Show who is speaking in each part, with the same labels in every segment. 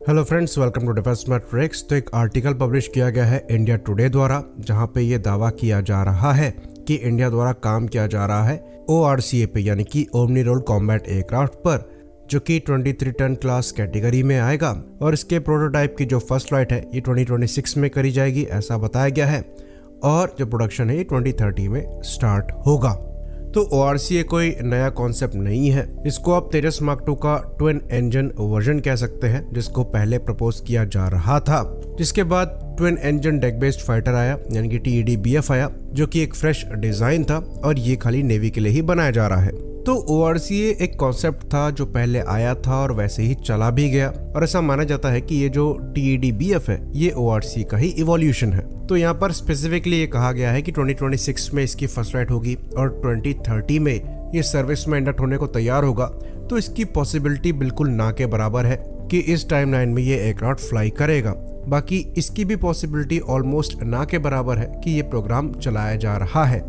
Speaker 1: Hello friends, welcome to defence matrix. तो एक article publish किया गया है इंडिया टुडे द्वारा, जहां पे ये दावा किया जा रहा है कि इंडिया द्वारा काम किया जा रहा है ORCA पे, यानी कि ओमनी रोल कॉम्बैट एयरक्राफ्ट पर, जो कि 23 टन क्लास कैटेगरी में आएगा। और इसके प्रोटोटाइप की जो फर्स्ट फ्लाइट है ये 2026 में करी जाएगी, ऐसा बताया गया है। और जो प्रोडक्शन है ये 2030 में स्टार्ट होगा। तो ORCA कोई नया कॉन्सेप्ट नहीं है। इसको आप तेजस मार्क 2 का ट्विन इंजन वर्जन कह सकते हैं, जिसको पहले प्रपोज किया जा रहा था। जिसके बाद twin engine deck based fighter आया, यानी कि TED-BF आया, जो कि एक फ्रेश डिजाइन था और ये खाली नेवी के लिए ही बनाया जा रहा है। तो ORCA एक कॉन्सेप्ट था जो पहले आया था और वैसे ही चला भी गया, और ऐसा माना जाता है कि ये जो TED-BF है ये ORCA का ही इवोल्यूशन है। तो यहाँ पर स्पेसिफिकली ये कहा गया है कि 2026 में इसकी फर्स्ट फ्लाइट होगी और 2030 में ये सर्विस में इंडक्ट होने को तैयार होगा। तो इसकी पॉसिबिलिटी बिल्कुल ना के बराबर है कि इस टाइमलाइन में ये एयरक्राफ्ट फ्लाई करेगा। बाकी इसकी भी पॉसिबिलिटी ऑलमोस्ट ना के बराबर है कि ये प्रोग्राम चलाया जा रहा है।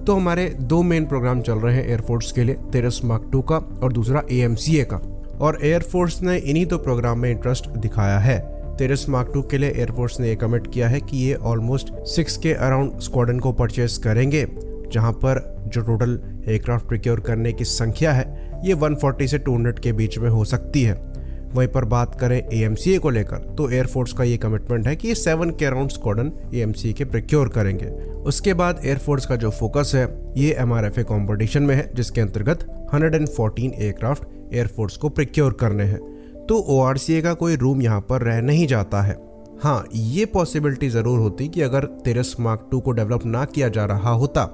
Speaker 1: तो हमारे दो मेन प्रोग्राम चल रहे हैं एयरफोर्स के लिए, तेजस मार्क 2 का और दूसरा AMCA का। और एयरफोर्स ने इन्हीं दो प्रोग्राम में इंटरेस्ट दिखाया है। तेजस मार्क 2 के लिए एयरफोर्स ने ये कमिट किया है कि ये ऑलमोस्ट 6 के अराउंड स्क्वाड्रन को परचेस करेंगे, जहां पर जो टोटल एयरक्राफ्ट प्रोक्योर करने की संख्या है ये 140 से 200 के बीच में हो सकती है। वहीं पर बात करें AMCA को लेकर, तो एयरफोर्स का ये कमिटमेंट है कि ये 7 के अराउंड स्क्वाड्रन AMCA के प्रोक्योर करेंगे। उसके बाद एयरफोर्स का जो फोकस है ये MRFA कंपटीशन में है, जिसके अंतर्गत 114 एयरक्राफ्ट एयरफोर्स को प्रोक्योर करने हैं। तो ORCA का कोई रूम यहाँ पर रह नहीं जाता है। हाँ, ये पॉसिबिलिटी जरूर होती कि अगर तेजस मार्क 2 को डेवलप ना किया जा रहा होता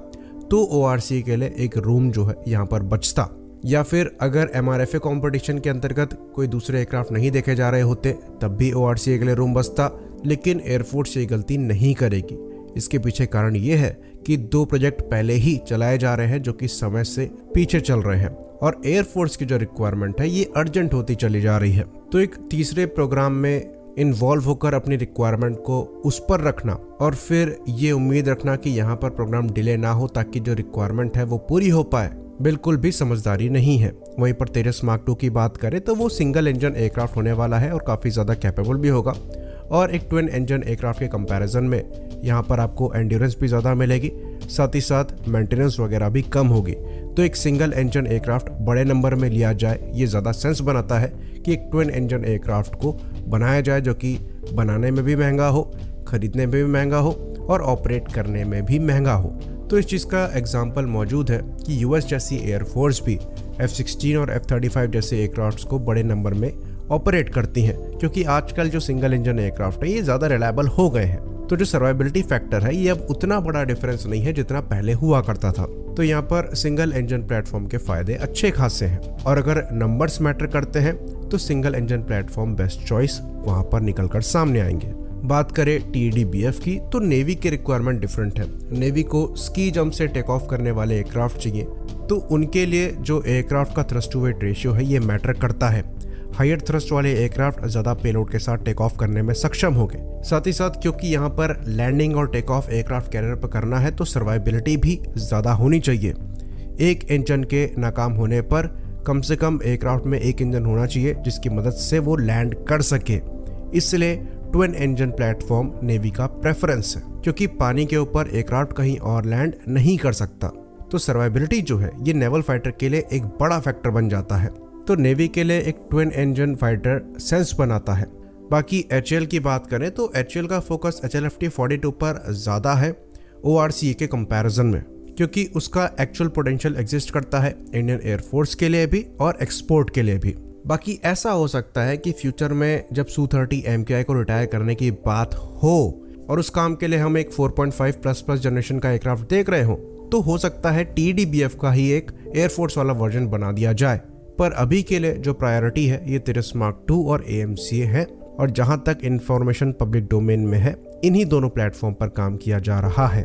Speaker 1: तो ORCA के लिए एक रूम जो है यहाँ पर बचता, या फिर अगर MRFA कंपटीशन के अंतर्गत कोई दूसरे एयरक्राफ्ट नहीं देखे जा रहे होते तब भी ORCA के लिए रूम बचता। लेकिन एयरफोर्स ये गलती नहीं करेगी। इसके पीछे कारण ये है कि 2 प्रोजेक्ट पहले ही चलाए जा रहे हैं जो कि समय से पीछे चल रहे हैं, और एयरफोर्स की जो रिक्वायरमेंट है ये अर्जेंट होती चली जा रही है। तो एक तीसरे प्रोग्राम में इन्वॉल्व होकर अपनी रिक्वायरमेंट को उस पर रखना और फिर ये उम्मीद रखना कि यहाँ पर प्रोग्राम डिले ना हो ताकि जो रिक्वायरमेंट है वो पूरी हो पाए, बिल्कुल भी समझदारी नहीं है। वहीं पर तेजस मार्क 2 की बात करें तो वो सिंगल इंजन एयरक्राफ्ट होने वाला है और काफ़ी ज़्यादा कैपेबल भी होगा। और एक ट्विन इंजन एयरक्राफ्ट के कंपैरिजन में यहाँ पर आपको एंड्योरेंस भी ज़्यादा मिलेगी, साथ ही साथ मेंटेनेंस वगैरह भी कम होगी। तो एक सिंगल इंजन एयरक्राफ्ट बड़े नंबर में लिया जाए, ये ज़्यादा सेंस बनाता है कि एक ट्विन इंजन एयरक्राफ्ट को बनाया जाए, जो कि बनाने में भी महंगा हो, खरीदने में भी महंगा हो और ऑपरेट करने में भी महंगा हो। तो इस चीज़ का एग्जाम्पल मौजूद है कि US जैसी एयरफोर्स भी F-16 और F-35 जैसे एयरक्राफ्ट को बड़े नंबर में ऑपरेट करती हैं, क्योंकि आजकल जो सिंगल इंजन एयरक्राफ्ट है ये ज़्यादा रिलायबल हो गए हैं। तो जो सर्वाइबिलिटी फैक्टर है ये अब उतना बड़ा डिफरेंस नहीं है जितना पहले हुआ करता था। तो यहाँ पर सिंगल इंजन प्लेटफॉर्म के फायदे अच्छे खासे हैं, और अगर नंबर्स मैटर करते हैं तो single engine platform best choice वहाँ पर निकल कर सामने आएंगे। बात करें TED-BF की, तो नेवी की रिक्वायरमेंट डिफरेंट है। नेवी को स्की जंप से टेक ऑफ करने वाले एयरक्राफ्ट चाहिए, तो उनके लिए जो एयरक्राफ्ट का थ्रस्ट टू वेट रेशियो है ये मैटर करता है। हायर थ्रस्ट वाले एयरक्राफ्ट ज़्यादा पेलोड के साथ टेक ऑफ करने में सक्षम होंगे। साथ ही साथ क्योंकि यहाँ पर लैंडिंग और टेक ऑफ एयरक्राफ्ट कैरियर पर करना है तो सर्वाइबिलिटी भी ज़्यादा होनी चाहिए। एक इंजन के नाकाम होने पर कम से कम एयरक्राफ्ट में एक इंजन होना चाहिए जिसकी मदद से वो लैंड कर सके। इसलिए ट्विन इंजन प्लेटफॉर्म नेवी का प्रेफरेंस है, क्योंकि पानी के ऊपर एयरक्राफ्ट कहीं और लैंड नहीं कर सकता। तो सर्वाइबिलिटी जो है ये नेवल फाइटर के लिए एक बड़ा फैक्टर बन जाता है। तो नेवी के लिए एक ट्विन इंजन फाइटर सेंस बनाता है। बाकी HAL की बात करें तो HAL का फोकस HLFT-42 पर ज़्यादा है ORCA के कंपैरिजन में, क्योंकि उसका एक्चुअल पोटेंशियल एग्जिस्ट करता है इंडियन एयरफोर्स के लिए भी और एक्सपोर्ट के लिए भी। बाकी ऐसा हो सकता है कि फ्यूचर में जब Su-30 MKI को रिटायर करने की बात हो और उस काम के लिए हम एक 4.5++ जनरेशन का एयरक्राफ्ट देख रहे हो, तो हो सकता है TED-BF का ही एक एयरफोर्स वाला वर्जन बना दिया जाए। पर अभी के लिए जो प्रायोरिटी है ये तेजस मार्क 2 और AMCA है, और जहां तक इंफॉर्मेशन पब्लिक डोमेन में है इन्हीं दोनों प्लेटफॉर्म पर काम किया जा रहा है।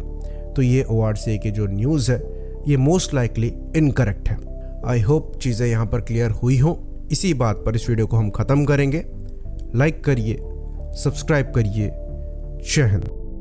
Speaker 1: तो ये ORCA की जो न्यूज़ है ये मोस्ट लाइकली इनकरेक्ट है। आई होप चीज़ें यहाँ पर क्लियर हुई हों। इसी बात पर इस वीडियो को हम ख़त्म करेंगे। लाइक करिए, सब्सक्राइब करिए। जय हिंद।